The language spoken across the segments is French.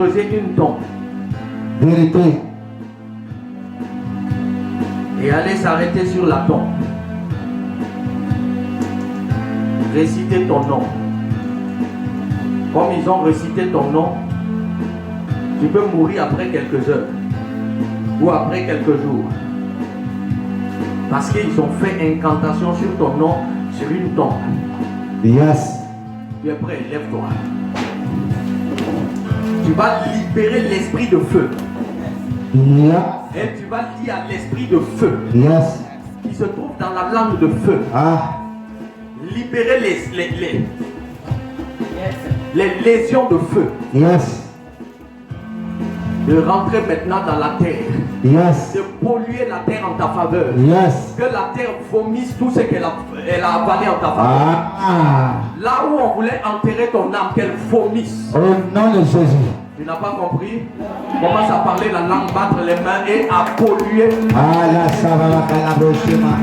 creuser une tombe. Vérité. Et aller s'arrêter sur la tombe. Réciter ton nom. Comme ils ont récité ton nom, tu peux mourir après quelques heures ou après quelques jours. Parce qu'ils ont fait incantation sur ton nom, sur une tombe. Yes. Tu es prêt, lève-toi. Tu vas libérer l'esprit de feu. Yeah. Et tu vas dire à l'esprit de feu Yes. qui se trouve dans la langue de feu. Ah. Libérer les lésions de feu. Yes. De rentrer maintenant dans la terre. Yes. De polluer la terre en ta faveur. Yes. Que la terre vomisse tout ce qu'elle a avalé en ta faveur. Ah. Là où on voulait enterrer ton âme, qu'elle vomisse. Au nom de Jésus. Tu n'as pas compris? Commence à parler la langue, battre les mains et à polluer. Ah la savava la brochima.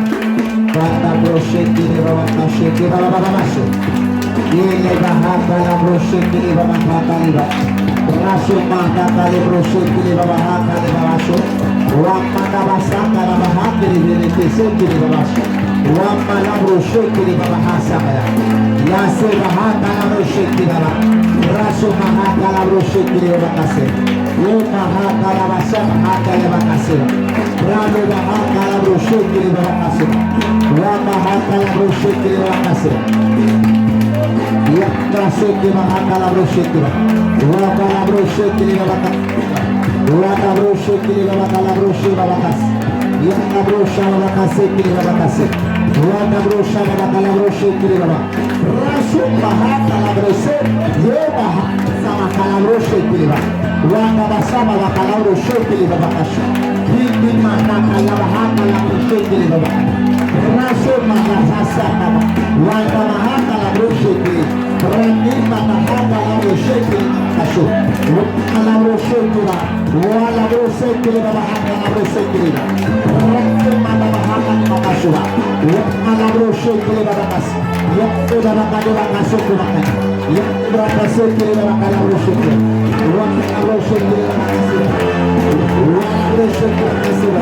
Banda brochetti di baba kashe di baba baba mashe. Yele bahaka la brochetti di baba kataliba. Raso manda kale brochetti di baba haka di baba sho. Wamanda basaka la bahaka di bebe kesetti di baba sho. Wamanda brochetti di baba hasaka. Yase bahaka la brochetti di baba. Raso mahaka la brochetti di baba kase. Yo mahaka la basaka haka di baba kase. Bravo bahaka la brochetti di baba kase. Mahaka la brochetti di baba kase. Ya brochetti mahaka la brochetti. Waka la brochetti di baba kase. Waka brochetti di baba la brochetti baba kase. Ya la brochetti baba kase di baba kase. Waka brochetti baba la brochetti di baba. Rasu mahaka la brochetti. Yo mahaka sama la brochetti di baba. Waka basama baba la brochetti di baba kase. Hindi mahaka la bahaka la brochetti di baba. Rasu mahaka sama waka mahaka la brochetti. Rendi mahaka la brochetti kaso. Waka la brochetti ba. Wala brochetti di baba haka la brochetti di baba. Rendi mahaka la kaso ba. Waka la brochetti di baba kaso. Yakto baba kaso ba kaso ba. Yakto baba kaso di baba la brochetti. Waka la brochetti di baba kaso. Wala brochetti kaso ba.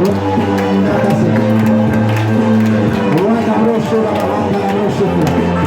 Waka kaso. Waka brochetti baba la brochetti.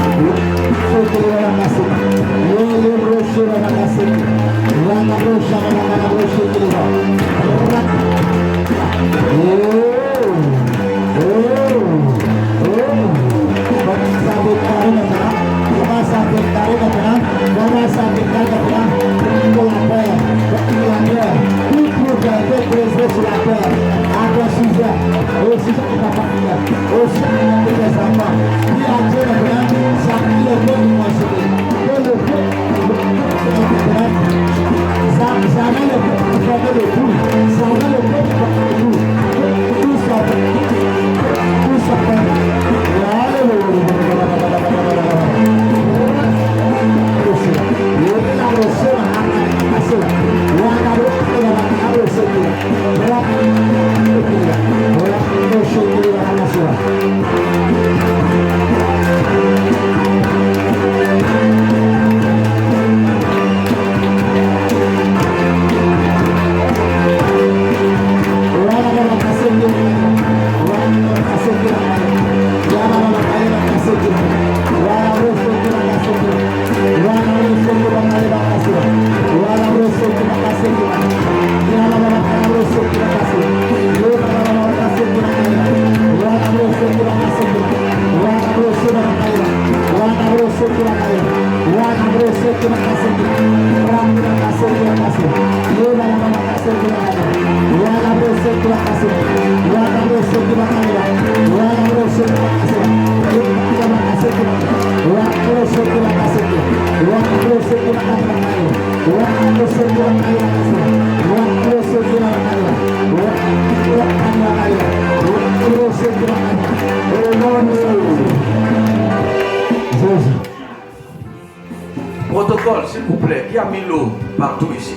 Protocole, s'il vous plaît, qui a mis l'eau partout ici?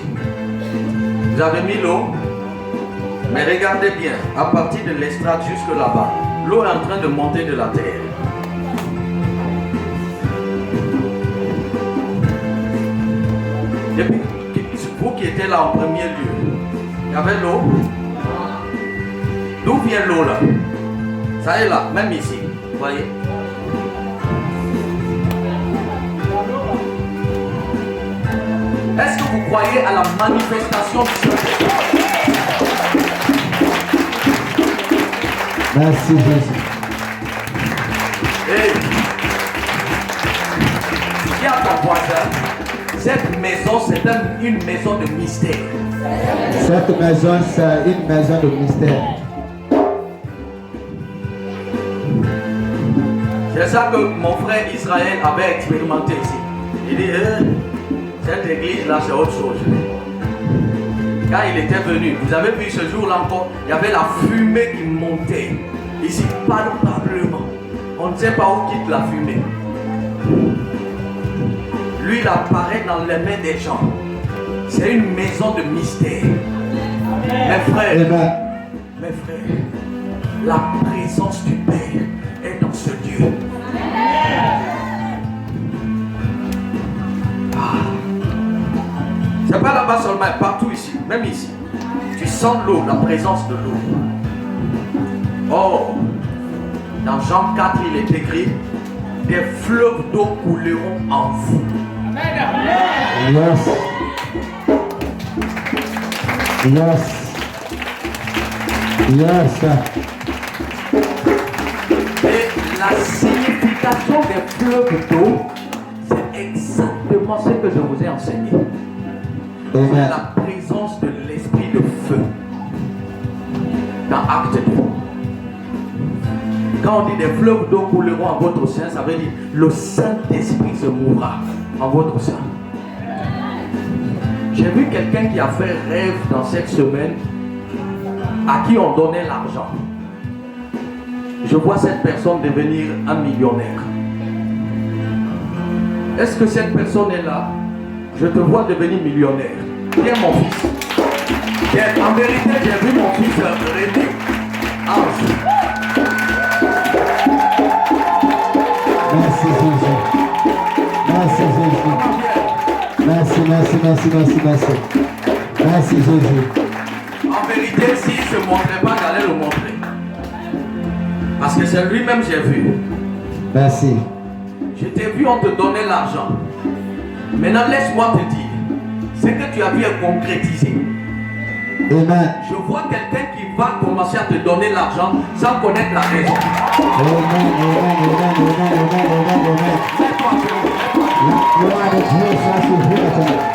Vous avez mis l'eau? Mais regardez bien, à partir de l'estrade jusque là-bas, l'eau est en train de monter de la terre. Depuis, Vous qui étiez là en premier lieu, il y avait l'eau. D'où vient l'eau là? Ça est là, même ici, vous voyez? Est-ce que vous croyez à la manifestation du Saint-Esprit? Merci Jésus. Et dis à ton voisin, cette maison c'est une maison de mystère. Cette maison, c'est une maison de mystère. C'est ça que mon frère Israël avait expérimenté ici. Il dit, cette église là c'est autre chose. Quand il était venu, vous avez vu ce jour-là encore, il y avait la fumée qui montait. Ici, palpablement. On ne sait pas où quitte la fumée. Lui, il apparaît dans les mains des gens. C'est une maison de mystère. Mes frères, Amen. mes frères, la présence du Père est dans ce Dieu. C'est pas là-bas seulement, partout ici, même ici. Tu sens l'eau, la présence de l'eau. Oh, dans Jean 4, il est écrit, des fleuves d'eau couleront en vous. Yes. Yes. Yes. Et la signification des fleuves d'eau, c'est exactement ce que je vous ai enseigné. C'est Amen. la présence de l'esprit de feu dans Acte 2. Quand on dit des fleuves d'eau couleront en votre sein, ça veut dire le Saint-Esprit se mouvra en votre sein. J'ai vu quelqu'un qui a fait rêve dans cette semaine à qui on donnait l'argent. Je vois cette personne devenir un millionnaire. Est-ce que cette personne est là? Je te vois devenir millionnaire. Viens mon fils. Viens. En vérité, j'ai vu mon fils René. Ange. Merci Jésus. Merci Jésus. Merci, merci, merci, merci, merci. Merci Jésus. En vérité, s'il ne se montrait pas, j'allais le montrer. Parce que c'est lui-même j'ai vu. Merci. Je t'ai vu, on te donnait l'argent. Maintenant, laisse-moi te dire. Ce que tu as vu est concrétisé. Amen. Je vois quelqu'un qui va commencer à te donner l'argent sans connaître la raison. Amen, amen, amen, amen, amen, amen, amen. Fais-toi appeler. La gloire de Dieu soit sur vous maintenant.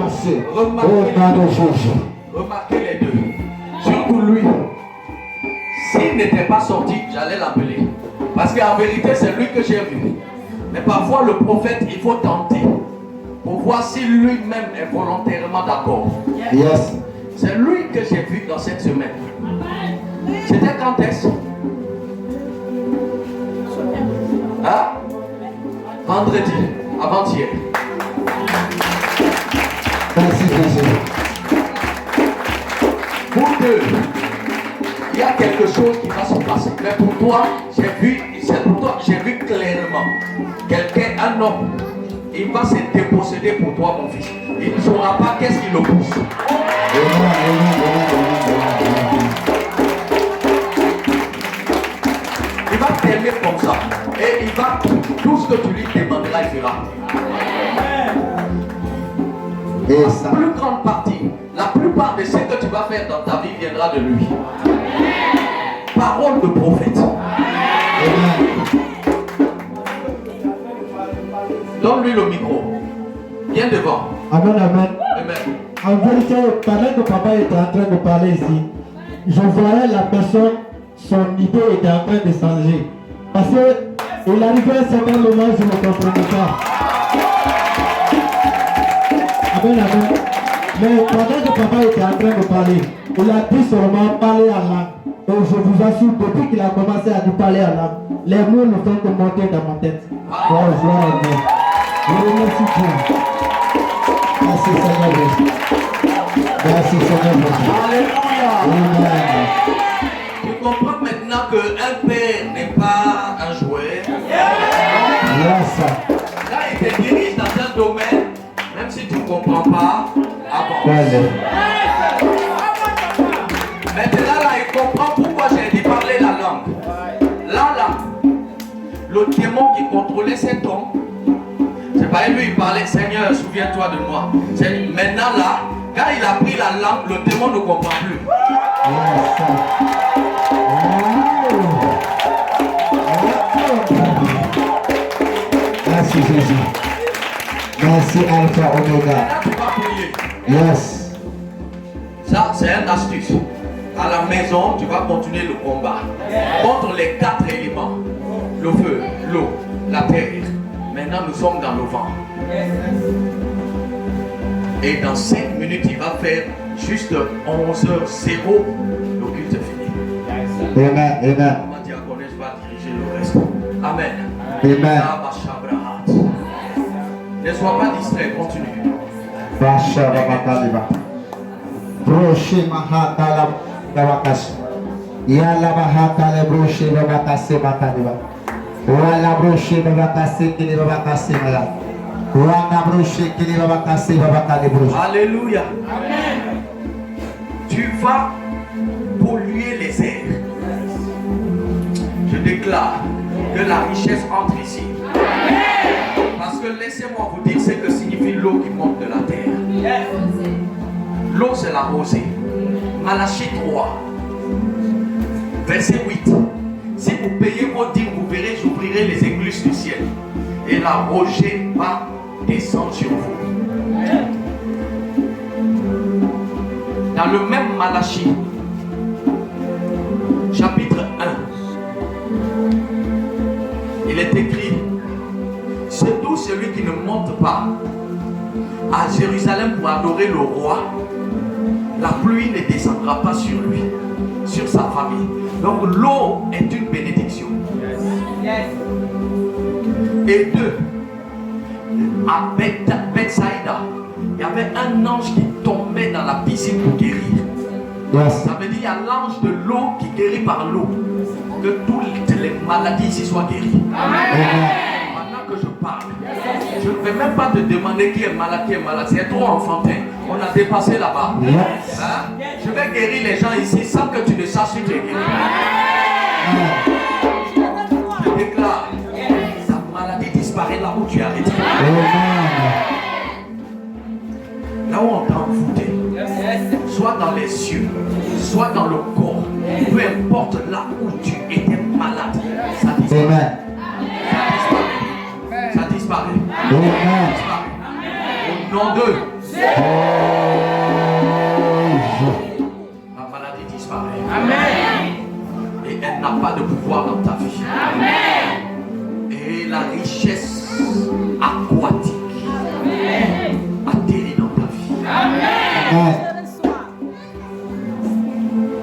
avancé. Au nom de Jésus. Remarquez les deux. Surtout lui. S'il n'était pas sorti, j'allais l'appeler. Parce qu'en vérité, c'est lui que j'ai vu. Mais parfois, le prophète, il faut tenter. Pour voir si lui-même est volontairement d'accord. Yes. C'est lui que j'ai vu dans cette semaine. C'était quand est-ce? Hein? Vendredi, avant-hier. Merci Jésus. Pour deux, il y a quelque chose qui va se passer. Mais pour toi, j'ai vu, c'est pour toi, j'ai vu clairement. Quelqu'un, un homme, il va se déposséder pour toi, mon fils. Il ne saura pas qu'est-ce qui le pousse. Il va t'aimer comme ça. Et il va, tout ce que tu lui demanderas, il fera. Et La ça. plus grande partie, la plupart de ce que tu vas faire dans ta vie viendra de lui. Parole de prophète. Amen. Donne-lui le micro. Viens devant. Amen, amen. Amen. En vérité, pendant que papa était en train de parler ici, je voyais la personne, son idée était en train de changer. Parce qu'il arrivait à un certain moment, je ne comprenais pas. Amen, amen. Mais pendant que papa était en train de parler, il a dit seulement parler en langue. Et je vous assure, depuis qu'il a commencé à nous parler en langue, les mots ne font que monter dans ma tête. Oh, gloire à Dieu. Je remercie Dieu. Merci Seigneur Jésus. Merci Seigneur Jésus. Alléluia. Amen. Tu comprends maintenant qu'un père n'est pas un jouet. Yes. Là, il te dirige dans un domaine, même si tu ne comprends pas, avant. Well. Maintenant, là, il comprend pourquoi j'ai dit parler la langue. Là, le démon qui contrôlait cet homme, c'est pas lui, il parlait, Seigneur, souviens-toi de moi. Maintenant, là, quand il a pris la langue, le démon ne comprend plus. Yes. Merci Jésus. Merci Alpha Omega. Là, tu vas prier. Yes. Ça, c'est une astuce. À la maison, tu vas continuer le combat contre les 4 éléments. Le feu, l'eau, la terre. Maintenant, nous sommes dans le vent. Et dans 5 minutes, il va faire juste 11h00. Le culte est fini. Amen. Amen. Ma diaconesse va diriger le reste. Amen. Amen. Ne sois pas distrait, continue. Basha Babakaliba. Broshi Mahatala Babakas. Yala Mahatala Broshi Babakase Bakaliba. Wala Broshi Babakase Kili Babakase Mala. Wala Broshi Kili Babakase Babakali Broshi. Alléluia. Tu vas polluer les airs. Je déclare que la richesse entre ici. Parce que laissez-moi vous dire ce que signifie l'eau qui monte de la terre. L'eau, c'est la rosée. Malachie 3, verset 8. Si vous payez vos dîmes, vous verrez, j'ouvrirai les écluses du ciel. Et la rosée va descendre sur vous. Dans le même Malachie, chapitre 1, il est écrit: c'est tout celui qui ne monte pas à Jérusalem pour adorer le roi, la pluie ne descendra pas sur lui, sur sa famille. Donc l'eau est une bénédiction. Et deux, à Bethsaïda, il y avait un ange qui tombait dans la piscine pour guérir. Yes. Ça veut dire qu'il y a l'ange de l'eau qui guérit par l'eau. Que toutes les maladies ici soient guéries. Amen. Maintenant que je parle, je ne vais même pas te demander qui est malade, c'est trop enfantin. On a dépassé là-bas. Yes. Hein? Je vais guérir les gens ici sans que tu ne saches si tu es guéri. Je déclare, ta maladie disparaît là où tu es arrêté. Amen. Là où on t'a envoûté, soit dans les cieux, soit dans le corps, peu importe là où tu étais malade, ça disparaît. Amen. Ça disparaît. Amen. Au nom de La maladie disparaît. Amen. Et elle n'a pas de pouvoir dans ta vie. Amen. Et la richesse aquatique atterrit dans ta vie. Amen.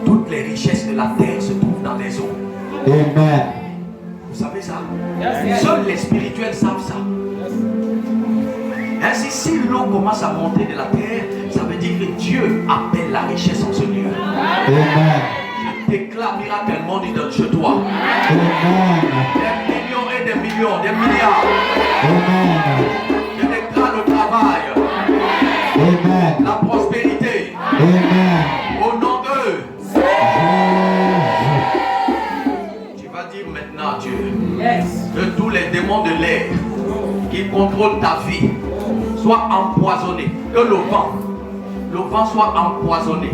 Toutes les richesses de la terre se trouvent dans les eaux. Amen. Vous savez ça? Seuls les spirituels savent ça. Ainsi, si l'eau commence à monter de la terre, ça veut dire que Dieu appelle la richesse en ce lieu. Amen. Je déclare miraculement chez toi. Amen. Des millions et des millions, des milliards. Amen. Je déclare le travail. Amen. La prospérité. Amen. Au nom d'eux. Tu vas dire maintenant à Dieu que tous les démons de l'air qui contrôlent ta vie soient empoisonnés. Que le vent soit empoisonné.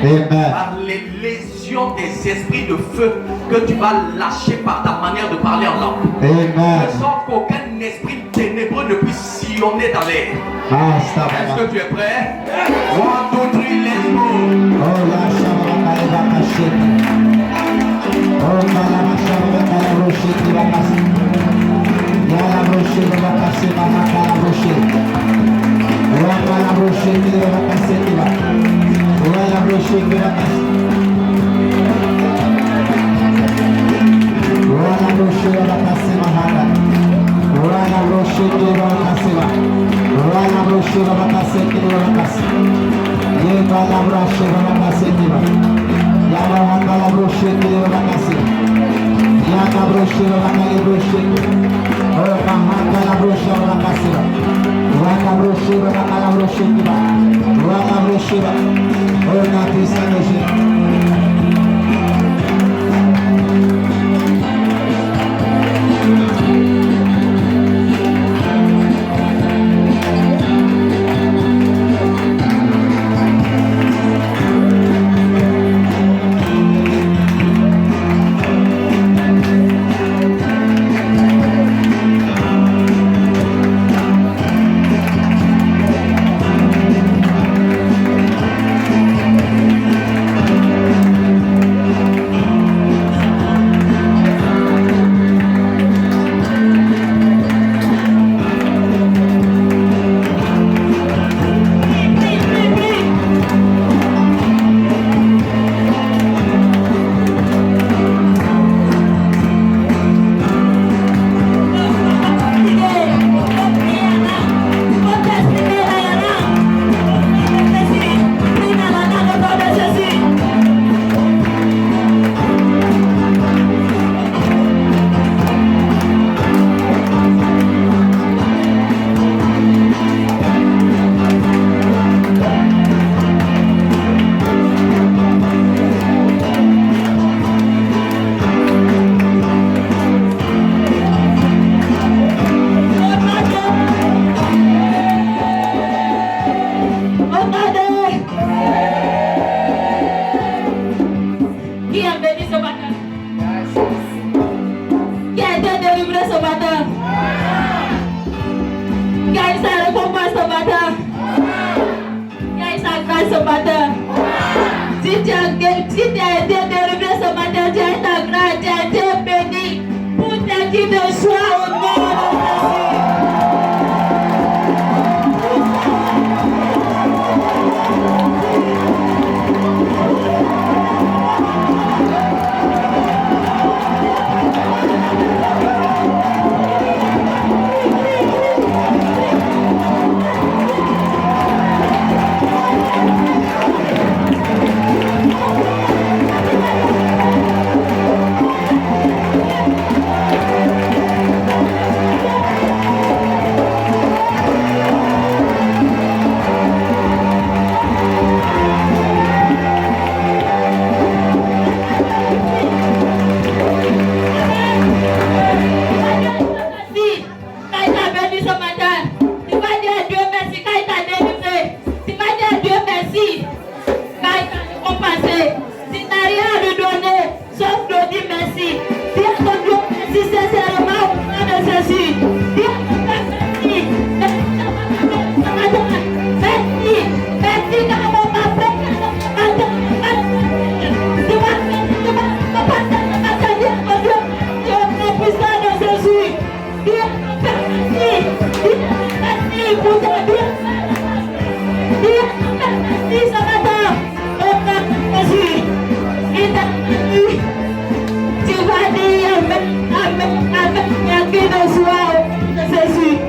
Amen. Par les lésions des esprits de feu que tu vas lâcher par ta manière de parler en langue. Amen. De sorte qu'aucun esprit ténébreux ne puisse sillonner dans l'air. Est-ce que tu es prêt? 1, 2, 3, let's go. Oh la shabaka bakashit. Oh la shabaka roshit bakasi. Ya la roshit bakasi bakaka la roshit. Wa la roshit bakasi bakasi. Wa la roshit bakasi. Wa la roshit bakasi mahaka. Wa la roshit bakasi bakasi. Wa la roshit bakasi bakasi. Ye palabra sheva kasetiva. Ya palabra sheva kasetiva. Ya palabra sheva kasetiva. Oh, palabra sheva kasetiva. Wa palabra sheva palabra sheva. Wa palabra sheva. Oh, na pista noje. Merci car mon papa. Tu vas dire amen, amen, amen, et que de soir, Jésus.